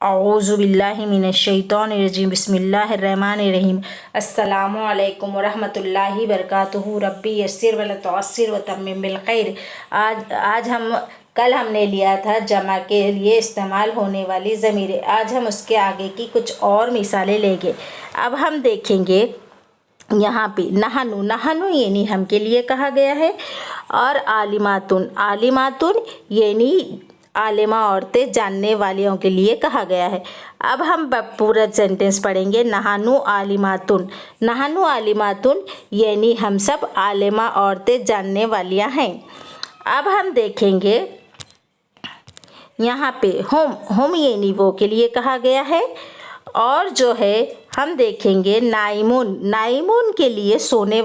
औज़ुबिल्लाहि मिनश्शैतानिर्रजीम बिस्मिल्लाहिर्रहमानिर्रहीम अस्सलामु अलैकुम वरहमतुल्लाहि वबरकातुहू रब्बी यस्सिर वला तुअस्सिर व तम्मिम बिल खैर। कल हमने लिया था जमा के लिए इस्तेमाल होने वाली ज़मीरें। आज हम उसके आगे की कुछ और मिसालें लेंगे। अब हम देखेंगे यहाँ पे नहनु, नहनु यानी हम के लिए कहा गया है, और आलिमातुन, आलिमातुन यानी आलिमा औरतें जानने वालियों के लिए कहा गया है। अब हम पूरा सेंटेंस पढ़ेंगे। नहानु आलिमातुन, नहानु आलिमातुन यानी हम सब आलिमा औरतें जानने वालियाँ हैं। अब हम देखेंगे यहाँ पे हुम, हुम यानी वो के लिए कहा गया है, और जो है हम देखेंगे नाइमुन, नाइमुन के लिए सोने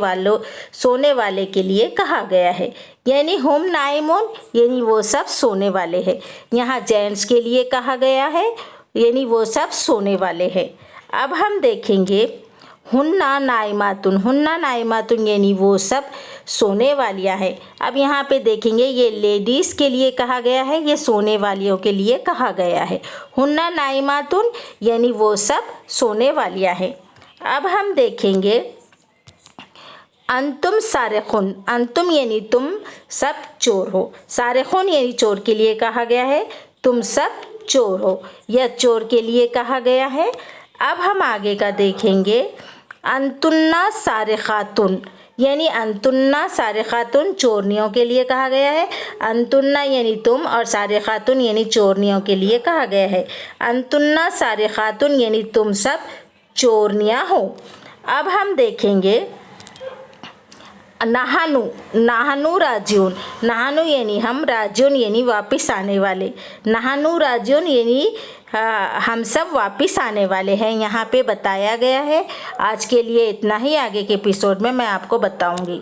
वाले के लिए कहा गया है, यानी हुम नाइमुन यानी वो सब सोने वाले हैं। यहाँ जेंट्स के लिए कहा गया है यानी वो सब सोने वाले हैं। अब हम देखेंगे हुन्ना नाइमातुन, हुन्ना नाइमातुन यानी वो सब सोने वालियाँ हैं। अब यहाँ पे देखेंगे ये लेडीज़ के लिए कहा गया है, ये सोने वालियों के लिए कहा गया है। हुन्ना नाइमातुन यानी वो सब सोने वालियाँ हैं। अब हम देखेंगे अंतुम सारिखुन, अंतुम यानी तुम सब चोर हो। सारिखुन यानी चोर के लिए कहा गया है, तुम सब चोर हो, यह चोर के लिए कहा गया है। अब हम आगे का देखेंगे अंतुन्ना सारिखातुन, यानी अंतुन्ना सारिखातुन चोरनियों के लिए कहा गया है। अंतुन्ना यानी तुम और सारिखातुन यानी चोरनियों के लिए कहा गया है। अंतुन्ना सारिखातुन यानी तुम सब चोरनियाँ हो। अब हम देखेंगे नहानु, नहानु राजिउन, नहानु यानी हम, राजिउन यानी वापस आने वाले। नहानु राजिउन यानी हम सब वापस आने वाले हैं, यहाँ पे बताया गया है। आज के लिए इतना ही, आगे के एपिसोड में मैं आपको बताऊंगी।